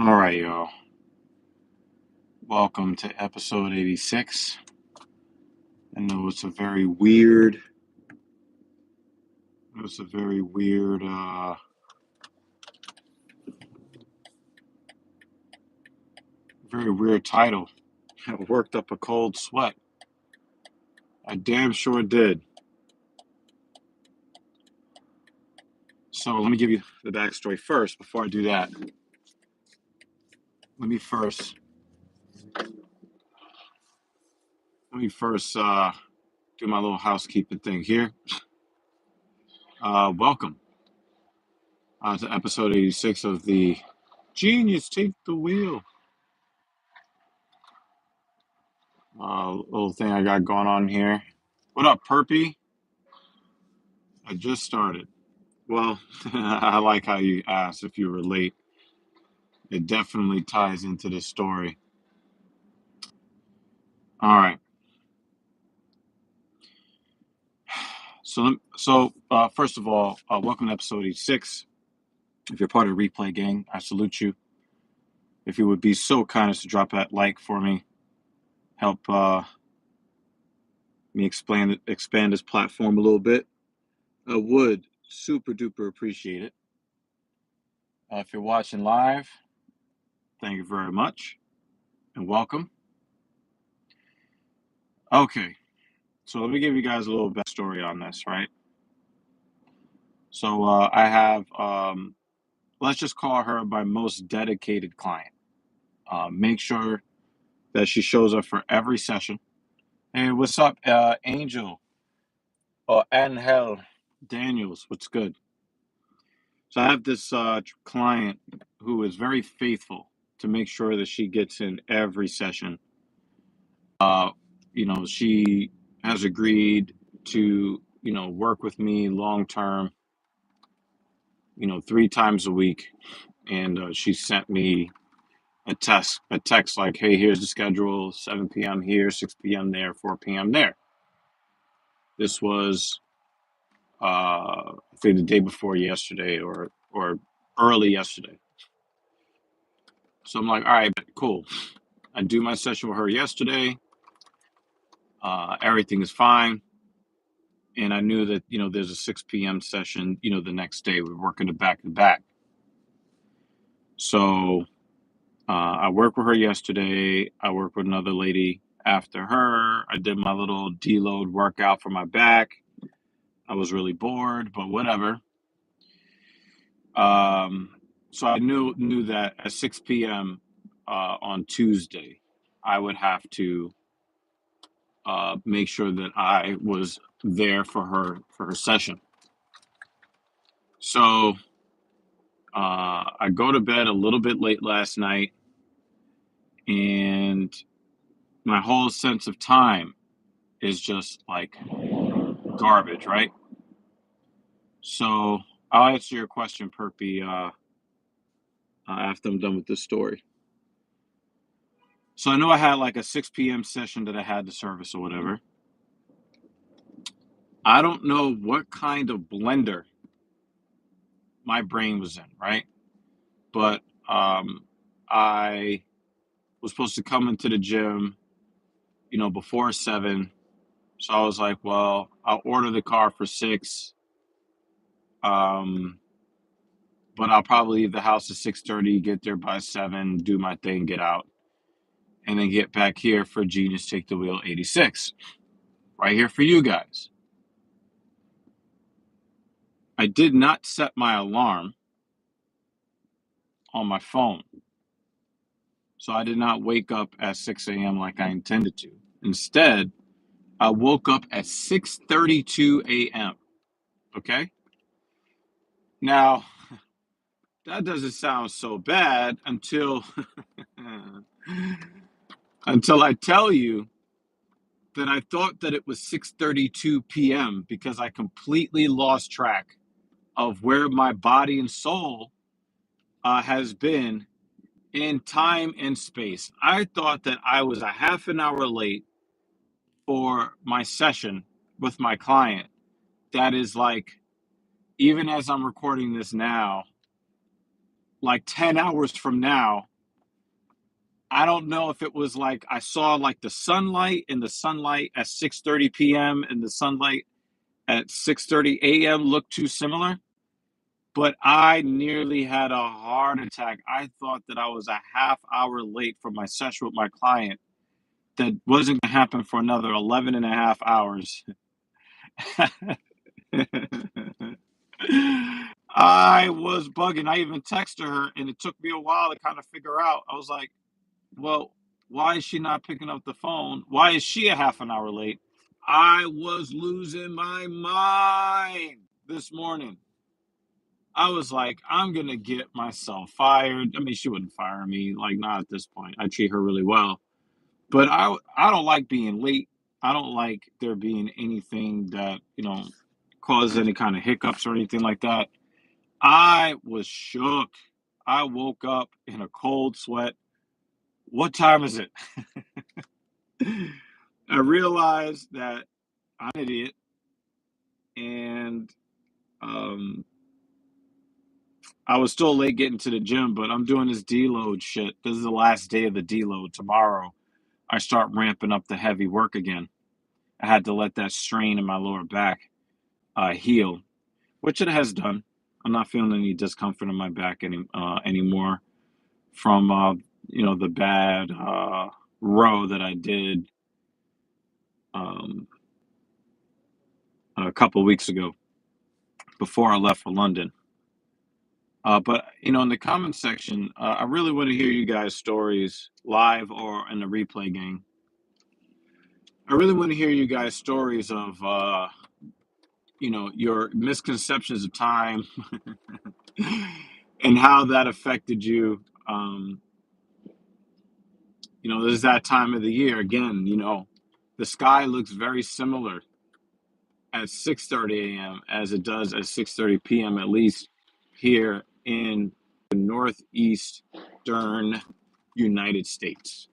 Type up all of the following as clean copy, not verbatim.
All right, y'all. Welcome to episode 86. I know it's a very weird, it's a very weird, very weird title. I worked up a cold sweat. I damn sure did. So let me give you the backstory first. Before I do that, let me first, do my little housekeeping thing here. Welcome to episode 86 of the Genius Take the Wheel little thing I got going on here. What up, Perpy? I just started. Well, I like how you asked if you were late. It definitely ties into the story. All right. So first of all, welcome to episode 86. If you're part of the replay gang, I salute you. If you would be so kind as to drop that like for me, help me expand this platform a little bit, I would super duper appreciate it. If you're watching live, thank you very much and welcome. Okay, so let me give you guys a little backstory on this, right? So I have, let's just call her my most dedicated client. Make sure that she shows up for every session. Hey, what's up, Angel or Angel Daniels? What's good? So I have this client who is very faithful to make sure that she gets in every session. She has agreed to, work with me long term, 3 times a week. And she sent me a text like, hey, here's the schedule, 7 p.m. here, 6 p.m. there, 4 p.m. there. This was, I think the day before yesterday or early yesterday. So I'm like, all right, cool. I do my session with her yesterday. Everything is fine. And I knew that, there's a 6 p.m. session, the next day. We're working it back to back. So I worked with her yesterday. I worked with another lady after her. I did my little deload workout for my back. I was really bored, but whatever. So I knew that at 6 p.m. On Tuesday, I would have to make sure that I was there for her session. So I go to bed a little bit late last night, and my whole sense of time is just like garbage, right? So I'll answer your question, Perpy, after I'm done with this story. So I know I had like a 6 p.m. session that I had to service or whatever. I don't know what kind of blender my brain was in, right? But I was supposed to come into the gym, before 7. So I was like, well, I'll order the car for 6. But I'll probably leave the house at 6:30, get there by 7, do my thing, get out, and then get back here for Genius Take the Wheel 86. Right here for you guys. I did not set my alarm on my phone. So I did not wake up at 6 a.m. like I intended to. Instead, I woke up at 6:32 a.m. Okay? Now, that doesn't sound so bad until until I tell you that I thought that it was 6:32 p.m. because I completely lost track of where my body and soul has been in time and space. I thought that I was a half an hour late for my session with my client. That is like, even as I'm recording this now, like 10 hours from now, I don't know if it was like I saw like the sunlight at 6:30 p.m. and the sunlight at 6:30 a.m. looked too similar, but I nearly had a heart attack. I thought that I was a half hour late for my session with my client that wasn't going to happen for another 11 and a half hours. I was bugging. I even texted her, and it took me a while to kind of figure out. I was like, well, why is she not picking up the phone? Why is she a half an hour late? I was losing my mind this morning. I was like, I'm gonna get myself fired. I mean, she wouldn't fire me, like not at this point. I treat her really well, but I don't like being late. I don't like there being anything that causes any kind of hiccups or anything like that. I was shook. I woke up in a cold sweat. What time is it? I realized that I'm an idiot, and um, I was still late getting to the gym, but I'm doing this deload shit. This is the last day of the deload. Tomorrow, I start ramping up the heavy work again. I had to let that strain in my lower back heal, which it has done. I'm not feeling any discomfort in my back anymore from the bad row that I did um, a couple weeks ago before I left for London. But in the comment section, I really want to hear you guys' stories live or in the replay gang. I really want to hear you guys' stories of your misconceptions of time and how that affected you. This is that time of the year again. The sky looks very similar at 6:30 a.m. as it does at 6:30 p.m. at least here in the northeastern United States.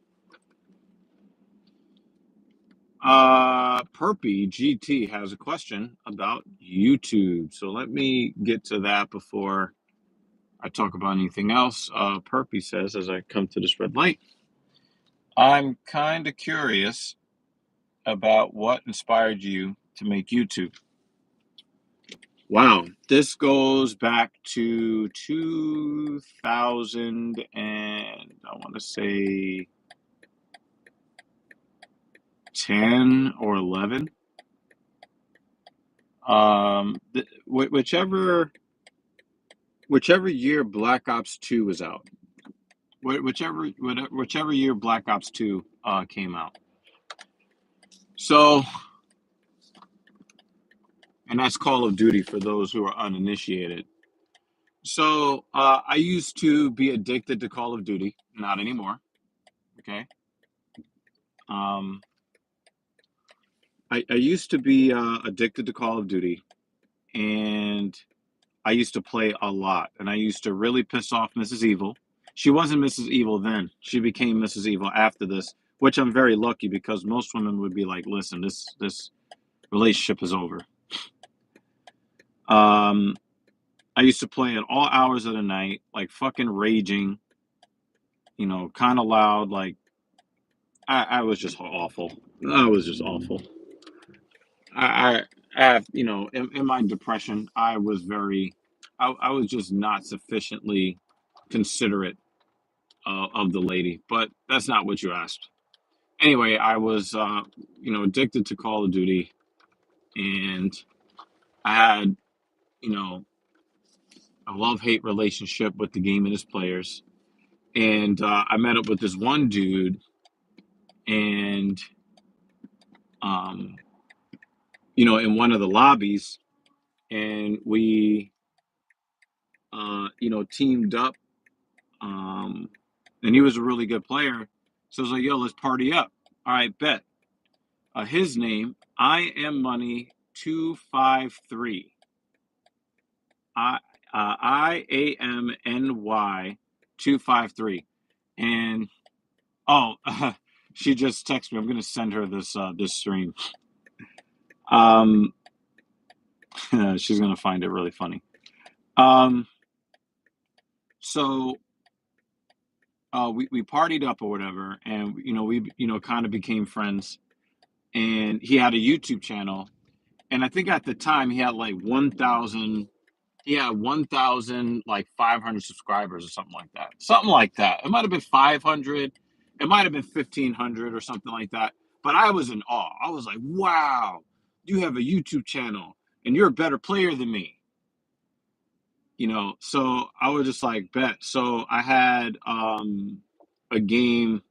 Perpy GT has a question about YouTube. So let me get to that before I talk about anything else. Perpy says, as I come to this red light, I'm kind of curious about what inspired you to make YouTube. Wow, this goes back to 2000 and I want to say 10 or 11. Whichever year Black Ops 2 was out, whichever year Black Ops 2 came out. So, and that's Call of Duty for those who are uninitiated. So, I used to be addicted to Call of Duty, not anymore. Okay. I used to be addicted to Call of Duty, and I used to play a lot, and I used to really piss off Mrs. Evil. She wasn't Mrs. Evil then. She became Mrs. Evil after this, which I'm very lucky because most women would be like, "Listen, this relationship is over." Um, I used to play at all hours of the night, like fucking raging, kind of loud. Like I was just awful. I was just awful. I, I have, in my depression, I was just not sufficiently considerate of the lady, but that's not what you asked. Anyway, I was, addicted to Call of Duty, and I had, you know, a love-hate relationship with the game and its players. And I met up with this one dude, and, um, in one of the lobbies, and we, teamed up. And he was a really good player. So I was like, yo, let's party up. All right, bet. His name, I am Money 253. IAMNY 253. And she just texted me. I'm gonna send her this stream. She's gonna find it really funny. So we partied up or whatever, and we kind of became friends. And he had a YouTube channel, and I think at the time he had like 1,000. He had 1,000 like 500 subscribers or something like that. Something like that. It might have been 500. It might have been 1,500 or something like that. But I was in awe. I was like, wow, you have a YouTube channel and you're a better player than me. So I was just like, bet. So I had a game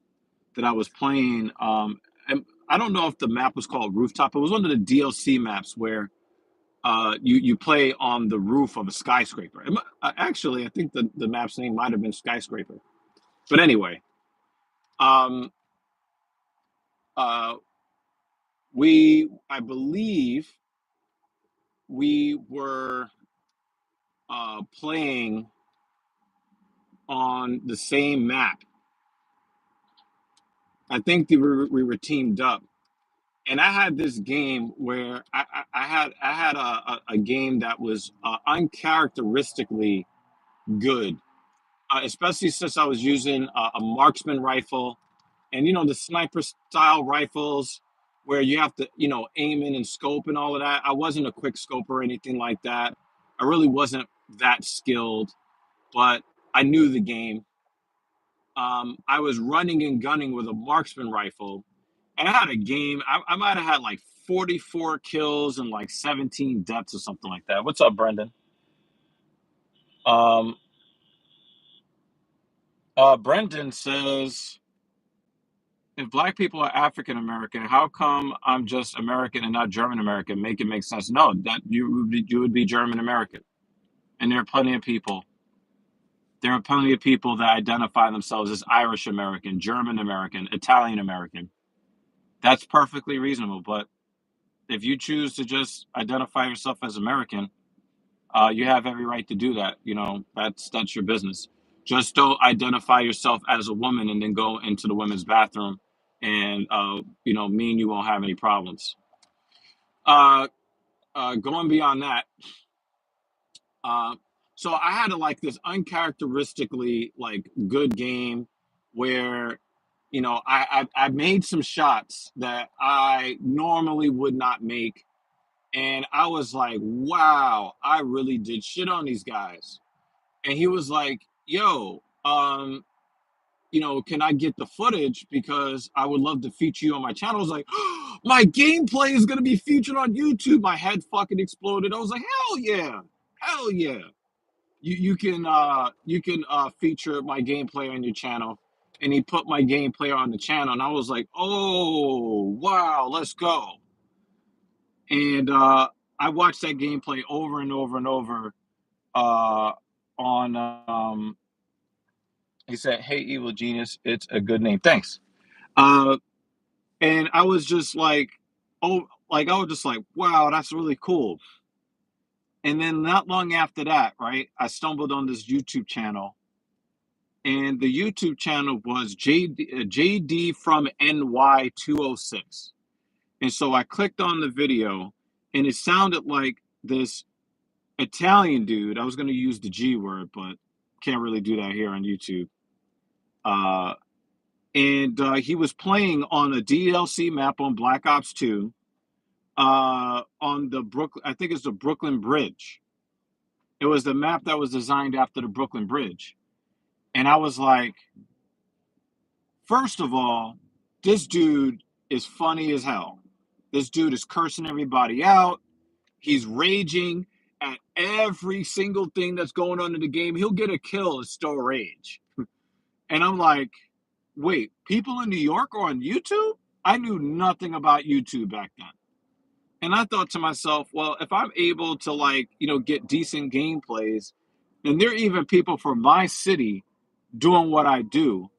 that I was playing. And I don't know if the map was called Rooftop. It was one of the DLC maps where you play on the roof of a skyscraper. Actually, I think the map's name might have been Skyscraper. But anyway, um, uh, I believe we were playing on the same map. I think we were teamed up, and I had this game where I had a game that was uncharacteristically good, especially since I was using a marksman rifle, and the sniper style rifles where you have to aim in and scope and all of that. I wasn't a quick scope or anything like that. I really wasn't that skilled, but I knew the game. I was running and gunning with a marksman rifle, and I had a game. I might have had like 44 kills and like 17 deaths or something like that. What's up, Brendan? Um, Brendan says, if black people are African American, how come I'm just American and not German American? Make it make sense. No, that you would be German American, and there are plenty of people. There are plenty of people that identify themselves as Irish American, German American, Italian American. That's perfectly reasonable. But if you choose to just identify yourself as American, you have every right to do that. That's your business. Just don't identify yourself as a woman and then go into the women's bathroom, and me and you won't have any problems. Going beyond that, uh, so I had like this uncharacteristically like good game where I made some shots that I normally would not make, and I was like, wow, I really did shit on these guys. And he was like, yo, can I get the footage because I would love to feature you on my channel? I was like, oh, my gameplay is gonna be featured on YouTube. My head fucking exploded. I was like, hell yeah, hell yeah. You can feature my gameplay on your channel. And he put my gameplay on the channel, and I was like, oh wow, let's go. And I watched that gameplay over and over and over on he said, hey, Evil Genius, it's a good name. Thanks. Uh, and I was just like, oh, like I was just like, wow, that's really cool. And then not long after that, right, I stumbled on this YouTube channel, and the YouTube channel was JD from NY 206. And so I clicked on the video, and it sounded like this Italian dude. I was going to use the G word, but can't really do that here on YouTube. And he was playing on a DLC map on Black Ops 2 on the Brooklyn, I think it's the Brooklyn Bridge. It was the map that was designed after the Brooklyn Bridge. And I was like, first of all, this dude is funny as hell. This dude is cursing everybody out. He's raging at every single thing that's going on in the game. He'll get a kill and still rage. And I'm like, wait, people in New York are on YouTube? I knew nothing about YouTube back then. And I thought to myself, well, if I'm able to get decent gameplays, and there are even people from my city doing what I do.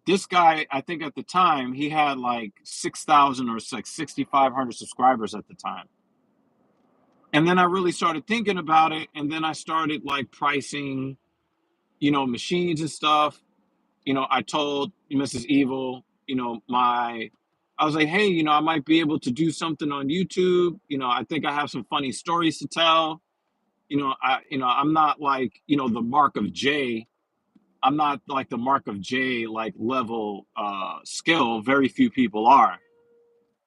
This guy, I think at the time, he had like 6,000 or like 6,500 subscribers at the time. And then I really started thinking about it, and then I started like pricing, machines and stuff. I told Mrs. Evil, I was like, hey, I might be able to do something on YouTube. I think I have some funny stories to tell. I'm not like, the mark of J, I'm not like the Mark of J like level skill. Very few people are.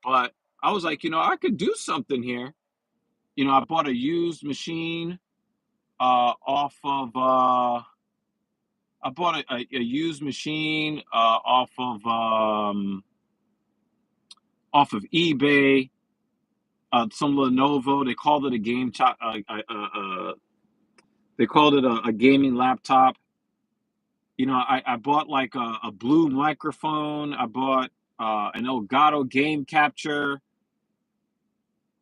But I was like, I could do something here. I bought a used machine off of I bought a used machine off of eBay. Some Lenovo. They called it a game top. They called it a gaming laptop. I bought like a blue microphone. I bought an Elgato game capture,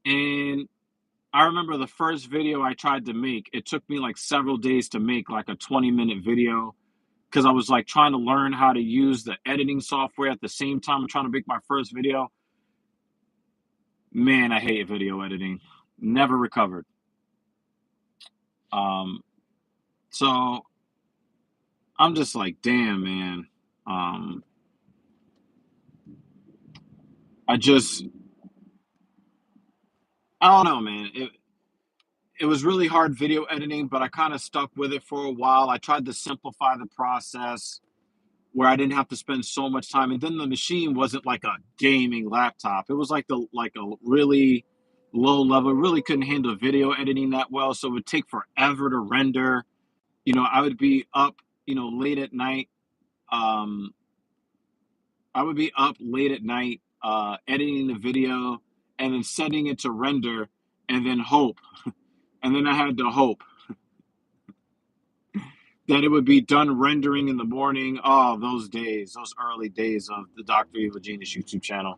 and I remember the first video I tried to make. It took me like several days to make like a 20-minute video because I was like trying to learn how to use the editing software at the same time I'm trying to make my first video. Man, I hate video editing. Never recovered. Um, so I'm just like, damn, man. Um, I just, I don't know, man. It was really hard video editing, but I kind of stuck with it for a while. I tried to simplify the process where I didn't have to spend so much time. And then the machine wasn't like a gaming laptop. It was like a really low level. It really couldn't handle video editing that well, so it would take forever to render. I would be up, late at night. Um, I would be up late at night, editing the video and then setting it to render, and then hope. And then I had to hope that it would be done rendering in the morning. Oh, those days, those early days of the Dr. Evil Genius YouTube channel.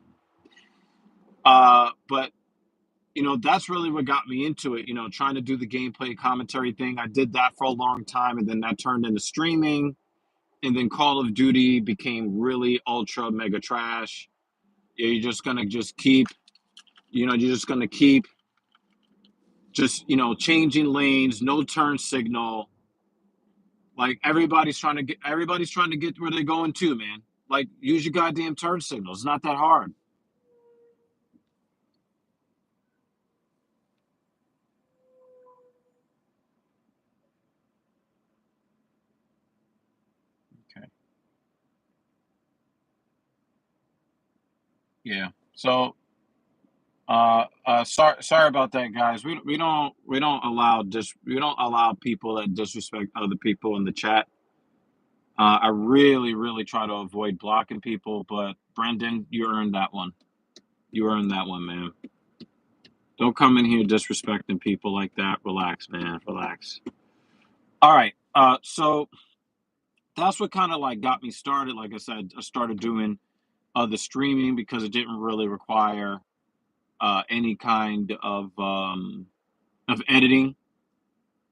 But that's really what got me into it. Trying to do the gameplay commentary thing. I did that for a long time, and then that turned into streaming. And then Call of Duty became really ultra mega trash. You're just gonna just keep, you're just gonna keep changing lanes, no turn signal. Like everybody's trying to get where they're going to, man. Like use your goddamn turn signal. It's not that hard. Okay. Yeah. So sorry about that, guys. We don't allow people that disrespect other people in the chat. I really try to avoid blocking people, but Brendan, you earned that one. You earned that one, man. Don't come in here disrespecting people like that. Relax, man. Relax. All right. So that's what kind of like got me started. Like I said, I started doing the streaming because it didn't really require any kind of editing.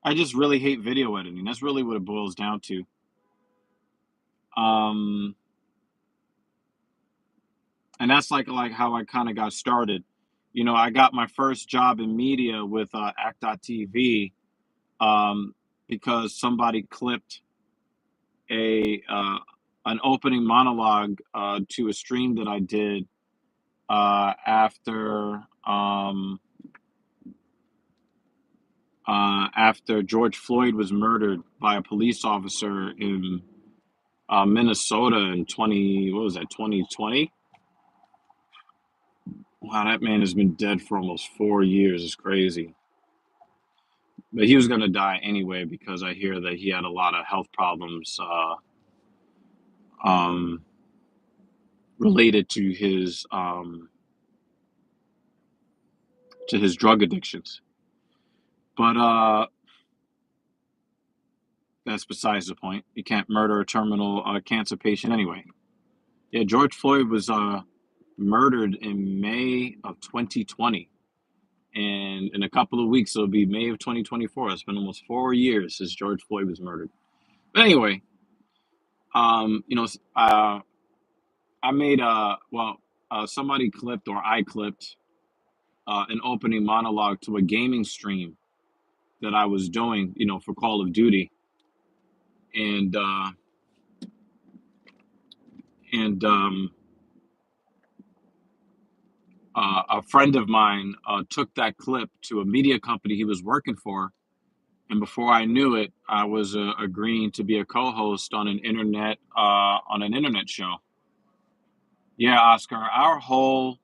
I just really hate video editing. That's really what it boils down to. Um, and that's like how I kind of got started. I got my first job in media with Act.tv because somebody clipped a an opening monologue to a stream that I did after George Floyd was murdered by a police officer in Minnesota in 2020? Wow, that man has been dead for almost 4 years. It's crazy. But he was going to die anyway because I hear that he had a lot of health problems um, related to his drug addictions. But that's besides the point. You can't murder a terminal cancer patient anyway. Yeah, George Floyd was murdered in May of 2020. And in a couple of weeks, it'll be May of 2024. It's been almost 4 years since George Floyd was murdered. But anyway, I made somebody clipped or I clipped an opening monologue to a gaming stream that I was doing, for Call of Duty, and and a friend of mine took that clip to a media company he was working for And before I knew it, I was agreeing to be a co-host on an internet show. Yeah, Oscar, our whole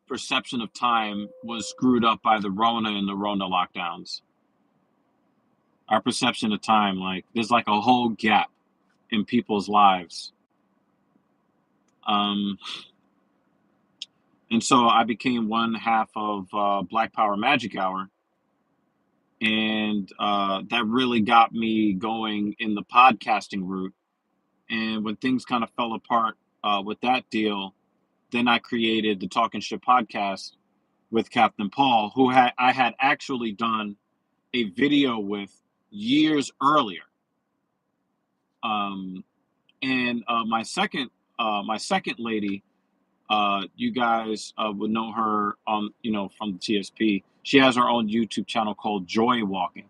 perception of time was screwed up by the Rona and the Rona lockdowns. Our perception of time, like there's like a whole gap in people's lives. Um, and so I became one half of Black Power Magic Hour, and that really got me going in the podcasting route. And when things kind of fell apart with that deal, then I created the Talking Shit podcast with Captain Paul, who I had actually done a video with years earlier. And my second lady, you guys would know her from the TSP. She has her own YouTube channel called Joy Walking.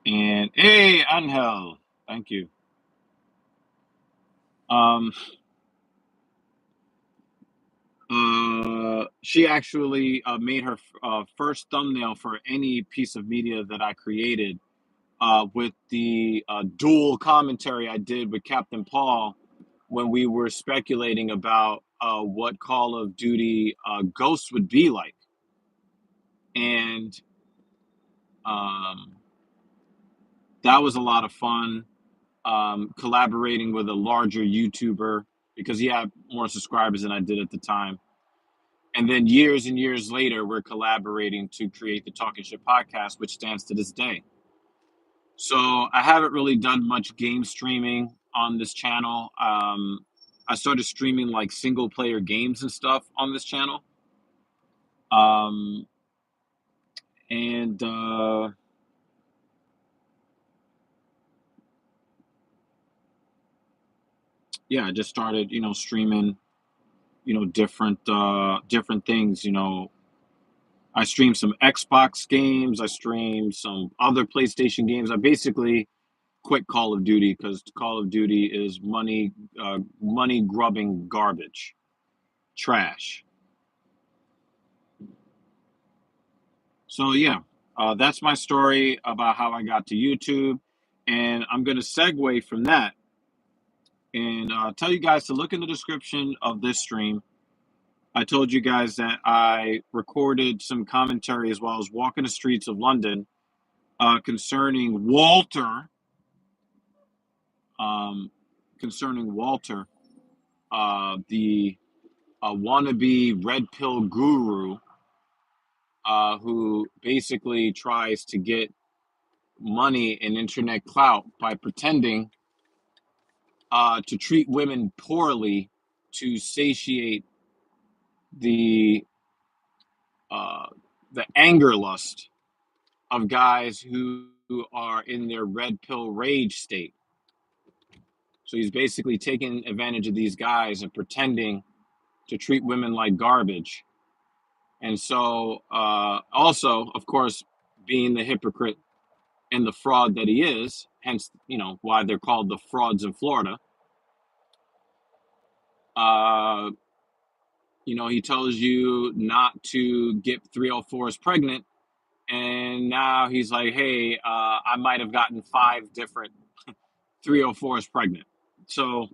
And hey, Angel, thank you. She actually made her first thumbnail for any piece of media that I created with the dual commentary I did with Captain Paul when we were speculating about what Call of Duty Ghosts would be like. And that was a lot of fun, collaborating with a larger YouTuber because he had more subscribers than I did at the time. And then years and years later, we're collaborating to create the Talking Shit podcast, which stands to this day. So I haven't really done much game streaming on this channel. I started streaming like single player games and stuff on this channel. And yeah, I just started, streaming, different things. I streamed some Xbox games. I streamed some other PlayStation games. I basically quit Call of Duty because Call of Duty is money grubbing garbage, trash. So yeah, that's my story about how I got to YouTube, and I'm going to segue from that and tell you guys to look in the description of this stream. I told you guys that I recorded some commentary as well as walking the streets of London concerning Walter. The wannabe red pill guru who basically tries to get money and internet clout by pretending to treat women poorly to satiate the anger lust of guys who are in their red pill rage state. So he's basically taking advantage of these guys and pretending to treat women like garbage. And so also, of course, being the hypocrite and the fraud that he is, hence, why they're called the frauds in Florida. He tells you not to get 304s pregnant. And now he's like, hey, I might have gotten 5 different 304s pregnant. So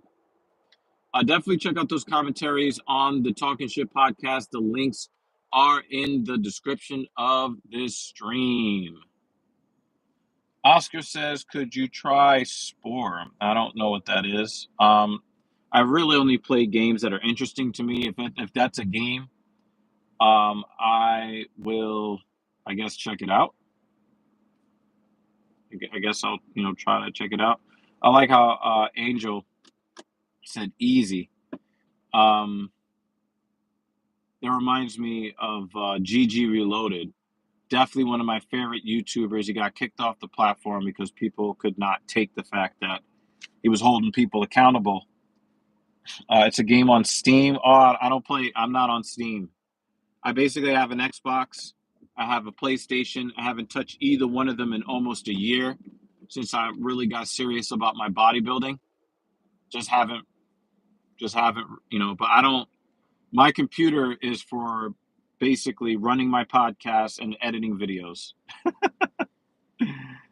definitely check out those commentaries on the Talking Shit podcast. The links are in the description of this stream. Oscar says, could you try Spore? I don't know what that is. I really only play games that are interesting to me. If that's a game, I will, I guess, check it out. I guess I'll, try to check it out. I like how Angel said easy. That reminds me of GG Reloaded. Definitely one of my favorite YouTubers. He got kicked off the platform because people could not take the fact that he was holding people accountable. It's a game on Steam. Oh, I don't play. I'm not on Steam. I basically have an Xbox. I have a PlayStation. I haven't touched either one of them in almost a year since I really got serious about my bodybuilding. Just haven't, but I don't, my computer is for basically running my podcast and editing videos.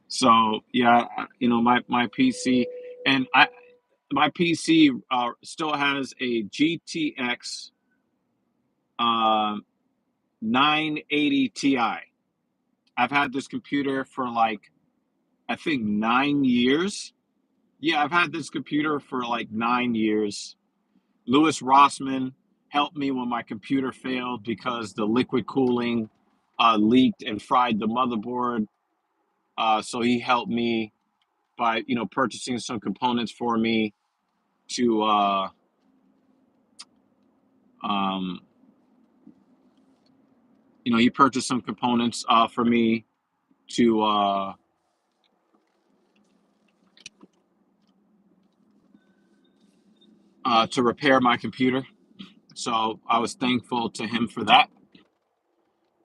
So yeah, my PC, and my PC still has a GTX 980 Ti. I've had this computer for like, I think, 9 years. Yeah, I've had this computer for like 9 years. Louis Rossman helped me when my computer failed because the liquid cooling leaked and fried the motherboard. So he helped me by purchasing some components for me to um, he purchased some components for me to to repair my computer. So I was thankful to him for that.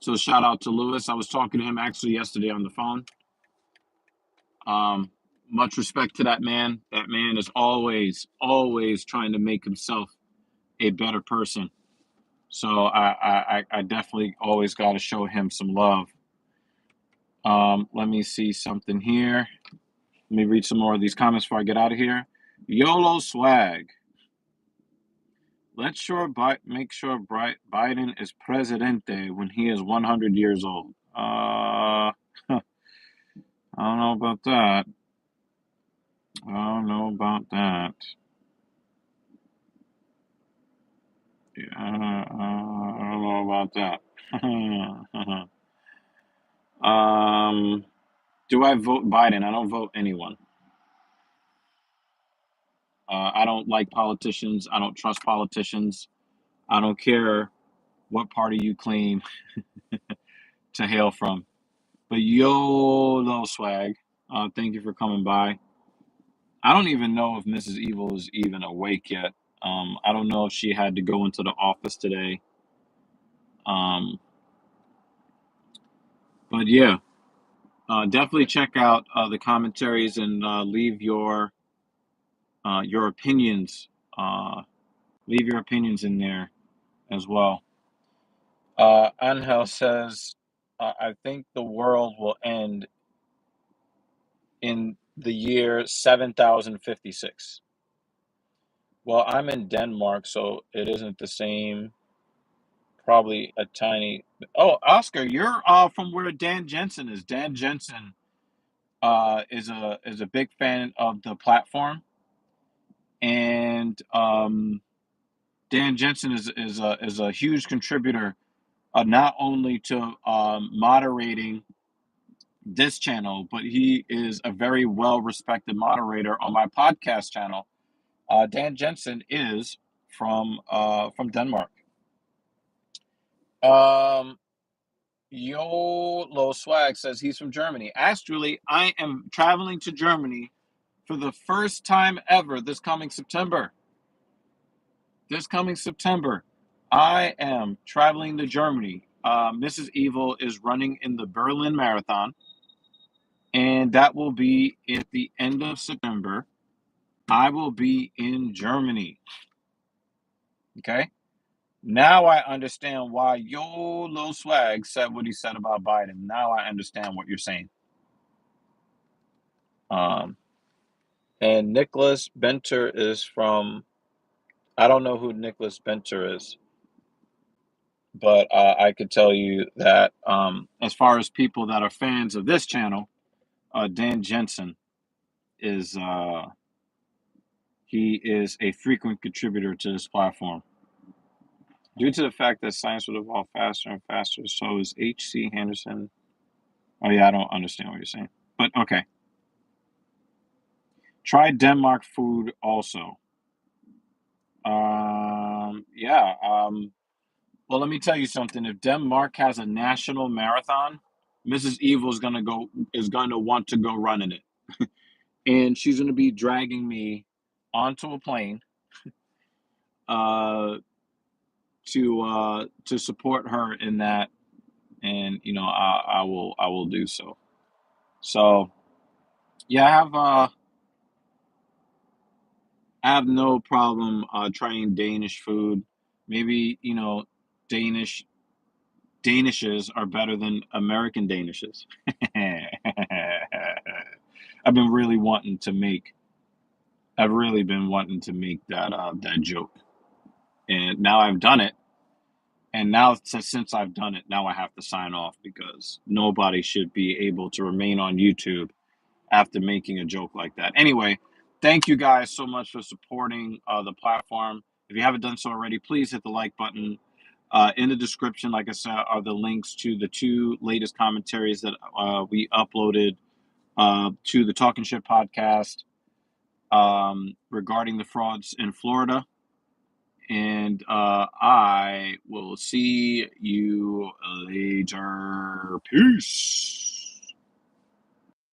So shout out to Lewis. I was talking to him actually yesterday on the phone. Um, Much respect to that man. That man is always trying to make himself a better person. So I definitely always got to show him some love. Let me see something here. Let me read some more of these comments before I get out of here. YOLO swag. Make sure Biden is presidente when he is 100 years old. I don't know about that. I don't know about that. Yeah, I don't know about that. Do I vote Biden? I don't vote anyone. I don't like politicians. I don't trust politicians. I don't care what party you claim to hail from. But YOLO swag. Thank you for coming by. I don't even know if Mrs. Evil is even awake yet. I don't know if she had to go into the office today. Um, but yeah, definitely check out the commentaries and leave your opinions. Leave your opinions in there as well. Angel says, I think the world will end in the year 7056. Well, I'm in Denmark, so it isn't the same. Probably a tiny. Oh, Oscar, you're from where Dan Jensen is. Dan Jensen is a big fan of the platform, and Dan Jensen is a huge contributor, not only to moderating this channel, but he is a very well respected moderator on my podcast channel. Dan Jensen is from Denmark. Um, YOLO Swag says he's from Germany. Actually, I am traveling to Germany for the first time ever this coming September. This coming September, I am traveling to Germany. Mrs. Evil is running in the Berlin Marathon, and that will be at the end of September. I will be in Germany. Okay? Now I understand why YOLO Swag said what he said about Biden. Now I understand what you're saying. Um, and Nicholas Benter is from, I don't know who Nicholas Benter is, but I could tell you that as far as people that are fans of this channel, Dan Jensen is he is a frequent contributor to this platform. Due to the fact that science will evolve faster and faster, so is H.C. Henderson. Oh yeah, I don't understand what you're saying, but okay. Try Denmark food also. Yeah. Well, let me tell you something. If Denmark has a national marathon, Mrs. Evil is gonna want to go running it, and she's gonna be dragging me onto a plane uh, to support her in that, and I will do so. So yeah, I have no problem trying Danish food. Maybe Danish Danishes are better than American Danishes. I've been really wanting to make. I've really been wanting to make that joke, and now I've done it. And now, since I've done it, now I have to sign off because nobody should be able to remain on YouTube after making a joke like that. Anyway, thank you guys so much for supporting the platform. If you haven't done so already, please hit the like button. In the description, like I said, are the links to the two latest commentaries that we uploaded to the Talking Shit podcast regarding the frauds in Florida. And I will see you later. Peace.